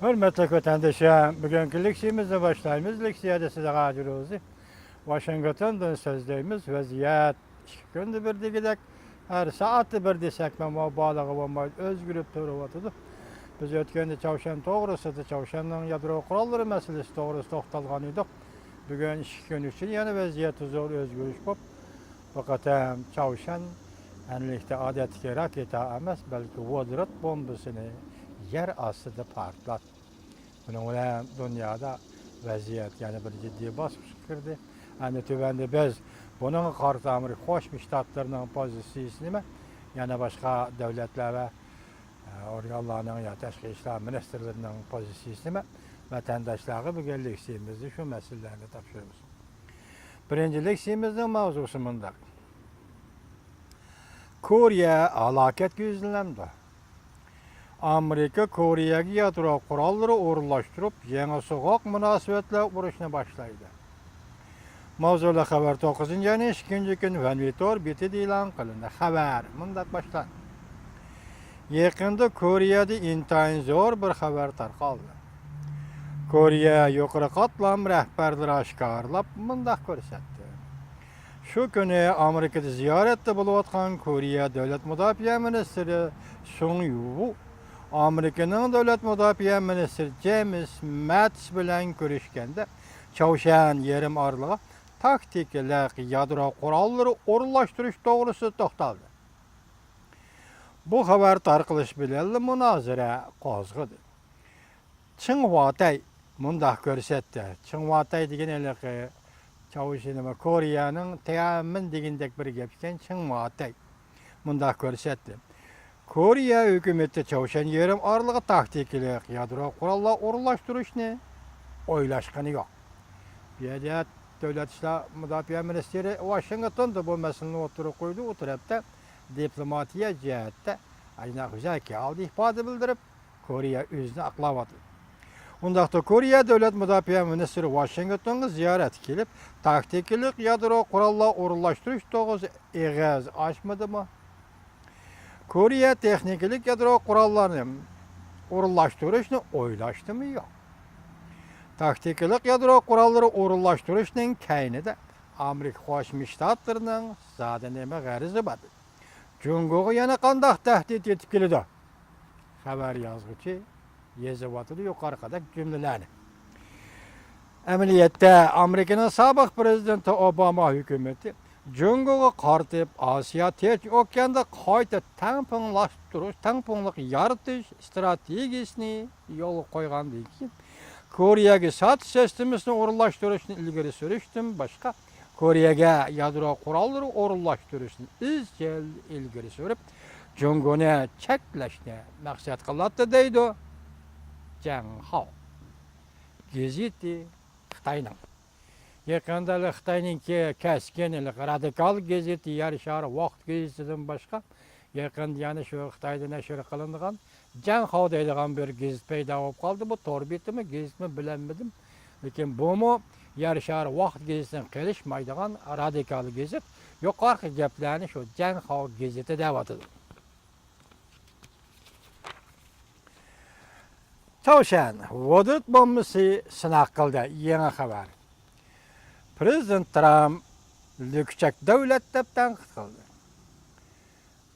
Hürmetli vatandaşlar, bugünkü leksiyamızı başlayımız. Leksiyada size gacırızı. Washington'dan sözleyimiz vaziyet. Gündü bir digidek, her saati bir desek ben bu bağlığı olmayı özgürüp durуваtıdı. Biz ötkende Çavşan doğrusu, Çavşan'ın yadro kuralları meselesi doğrusu toxtalgan idik. Bugün 2 gün için yani vaziyeti zor özgürüş bop. Fakat Çavşan enlikte adetki raketa emas, belki vodrat bombasını yer astıda partlat. Bunun bilen dünyada vaziyet yani bir ciddi basmış kirdi. Yani tüvende biz bunun karşı Amerika Qo'shma Shtatlarning pozitsiyasi nima? Yana boshqa davlatlar va organlarning ya tashqi ishlar ministrlarining pozitsiyasi nima? Vatandaşlarga bugun leksiyamizda shu masalalarni topshiramiz. Birinchi leksiyamizning mavzusi mundaq. Koreya halokat yuzlanmoqda. Amerika Koreyaga yadro qurollari o'rinlashtirib, yangi so'g'oq munosabatlar urushni boshlaydi. Mavzular xabar 9-yangi 2 kun Vanvitor betida e'lon qilindi. Xabar mundaq boshlanadi. Yaqinda Koreyada intayin zo'r bir xabar tarqaldi. Koreya yuqori qatlam rahbarlari oshkorlab mundaq ko'rsatdi. Shu kuni Amerikada ziyoratda bo'layotgan Koreya davlat mudofaa ministri Sung Yu Amerikaning davlat mudofaa ministri James Mattis bilan ko'rishganda Çavşan yarim orlig'i taktikalik yadro qurollari o'rinlashtirish to'g'risida to'xtaldi. Bu xabar tarqalish bilan munozara qo'zg'adi. Chingwatay mundaq ko'rsatdi. Chingwatay deganligi Çavşan'ın Koreyaning Tiananmen degandek bir gap ekan. Chingwatay mundaq ko'rsatdi. Koreya hukumati Çavşan yarim orlig'i taktikalik yadro qurollar o'rinlashtirishni o'ylashgani yo'q. Biyadet Devlet İşler Müdafaa Ministeri Washington'da bu meseleni oturup koydu. O tarafta diplomatiya cihette ayna güzel ki aldı ifade bildirip Koreya özünü aklavadı. Ondaqda Koreya Devlet Müdafaa Ministeri Washington'a ziyaret kelip taktiklik yadro qurollar o'rinlashtirish to'g'risida eg'iz ochmadi mı? Koreya texnikalik yadro qurollarini o'rinlashtirishni o'ylashdimi yo'q? Taktikalik yadro qurollari o'rinlashtirishning kaynida Amerika Qo'shma Shtatlarining zada nima g'arizi bor. Jungoga yana qanday tahdid etib keladi? Xabar yozuvchi yezyapti yuqoridagi jumlalarni. Amaliyotda Amerikaning sobiq prezidenti Obama hukumati Jungoga qartib Osiyo Tinch okeanda qayta tangpungliq yaratish strategiyasini yo'lga qo'ygandan keyin Koreyaga sotish sistemasini o'rinlashtirishni ilgari surishdan boshqa Koreyaga yadro qurollari o'rinlashtirishni izchil ilgari surib, Jungoni cheklashni maqsad qiladi deydi Jang Hao. Gazeti Xitoyning. Yaqinda Xitoyning kasken radikal gazeti Yer shari vaqt gazetidan boshqa yaqinda yana shu Xitoyda nashr qilingan Jang Hao deydigan bir gazet paydo bo'lib qoldi. Bu to'g'ri bitimi, gazetmi bilmadim. Lekin bu mu Yer shari vaqt gazetidan qilishmaydigan radikal gazet. Yuqorqi gaplarni shu Jang Hao gazeti deb atadi. Çavşan vodut bombasi sinaq qildi. Yangi xabar. Prezident Trump lükçek davlat deb tanqid qildi.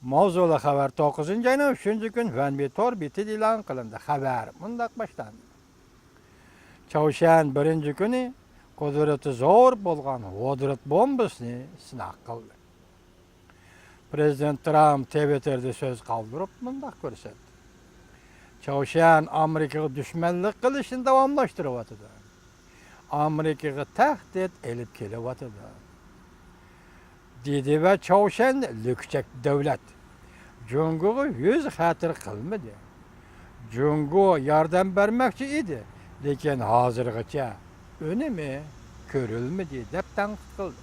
Mavzuli xabar 9-yangi 3 kun Vanvitor betida e'lon qilindi. Xabar mundaq boshlandi. Çavşan birinchi kuni qudrati zo'r bo'lgan vodrat bombasini sinaq qildi. Prezident Trump Twitter'da so'z qoldirib mundaq ko'rsatdi. Çavşan Amerikaga dushmanlik qilishni davomlashtiryapti. Amerikaga tahdid elib kelyapti. Dedi va Çavşan lükçek davlat. Jungoga yüz xatir qilmadi. Jungo yordam bermoqchi edi, lekin hozirgacha unimi ko'rilmadi deb tanqid qildi.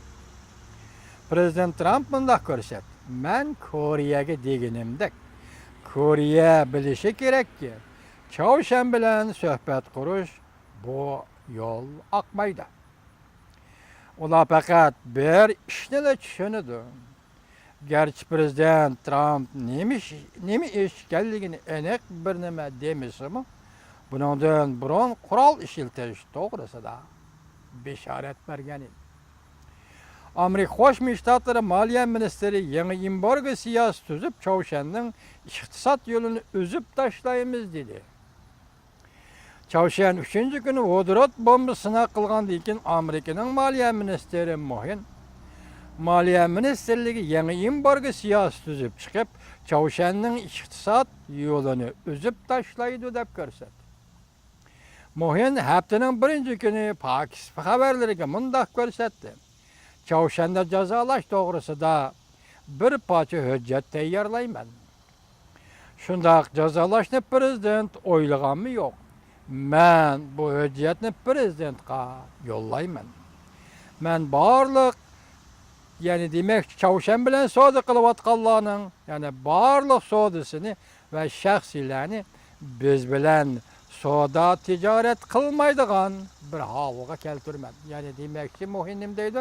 Prezident Trump mundaq ko'rsatdi. Men Koreyaga deganimdek Koreya bilishi kerakki, Çavşan bilan suhbat qurish bu yo'l oqmaydi. Ular faqat bir ishni tushunadi. Gerçi Prezident Trump nima ish ekanligini aniq bir nima demasimi, Bundan burun kural işiltish to'g'risida bishorat bergan edi. Amerika Qo'shma Shtatlari Moliya ministri yangi embargo siyosati tuzib, Chavshanning iqtisod yo'lini uzib tashlaymiz dedi. Chavshan 3-kuni vodorod bombasi sinaq qilgandan keyin Amerikaning Moliya ministri Mohin Moliya ministrligi yangi embargo siyosati tuzib chiqib, Chavshanning iqtisod yo'lini uzib tashlaydi deb ko'rsatdi. Mohin haftaning 1-kuni Pokiston xabarlariga mundaq ko'rsatdi. Chavshanda jazolash to'g'risida bir parcha hujjat tayyorlayman. Shundaq jazolashni prezident o'ylaganmi yo'q. Men bu hujjatni prezidentga yo'llayman. Men barliq, ya'ni demak Chavshan bilan savdo qilayotganlarning, ya'ni barliq savdosini va shaxsiylarni biz bilan savdo tijorat qilmaydigan bir holga keltirman. Ya'ni demakchi muhim deydi.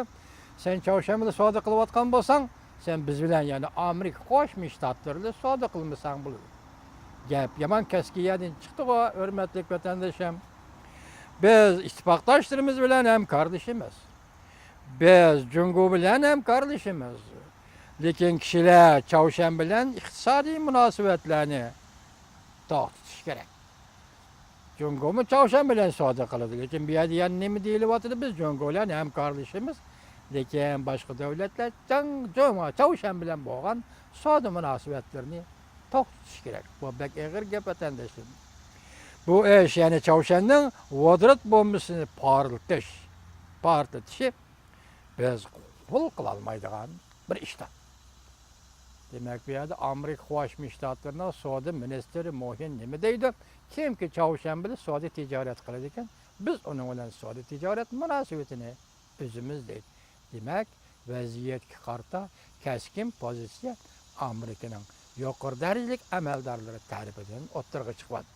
Sen Chavshan bilan savdo qilayotgan bo'lsang, sen biz bilan, ya'ni Amerika Qo'shma Shtatlarida savdo qilmasang bo'ladi. Gap yomon kaskiyadan chiqdi-ku, hurmatli vatandoshim. Biz ittifoqdoshlarimiz bilan hamkorlashamiz. Biz Jungo bilan hamkorlashamiz. Lekin kishilar Chavshan bilan iqtisodiy munosabatlarni to'xtatish kerak. Jungomi Chavshan bilan savdo qiladi, lekin bu yerda yana nima deyilyapti? Biz Jungo bilan hamkorlashamiz. Lekin boshqa davlatlar Chavshan bilan bo'lgan savdo munosabatlarini to'xtatish kerak. Bu bek og'ir gap vatandoshim. Bu ish, ya'ni Chavshanning vodorod bombasini portlatishi biz qabul qila olmaydigan bir ishdir. Demak, bu yerda Amerika Qo'shma Shtatlarining savdo ministri Mohin nima deydi? Kimki Chavshan bilan savdo tijorat qiladi ekan, biz uning bilan savdo tijorat munosabatini o'zimiz deydi. Demak, vaziyatga qarata keskin pozitsiya Amerikaning yuqori darajalik amaldorlari tarafidan o'ttirg'i chiqadi.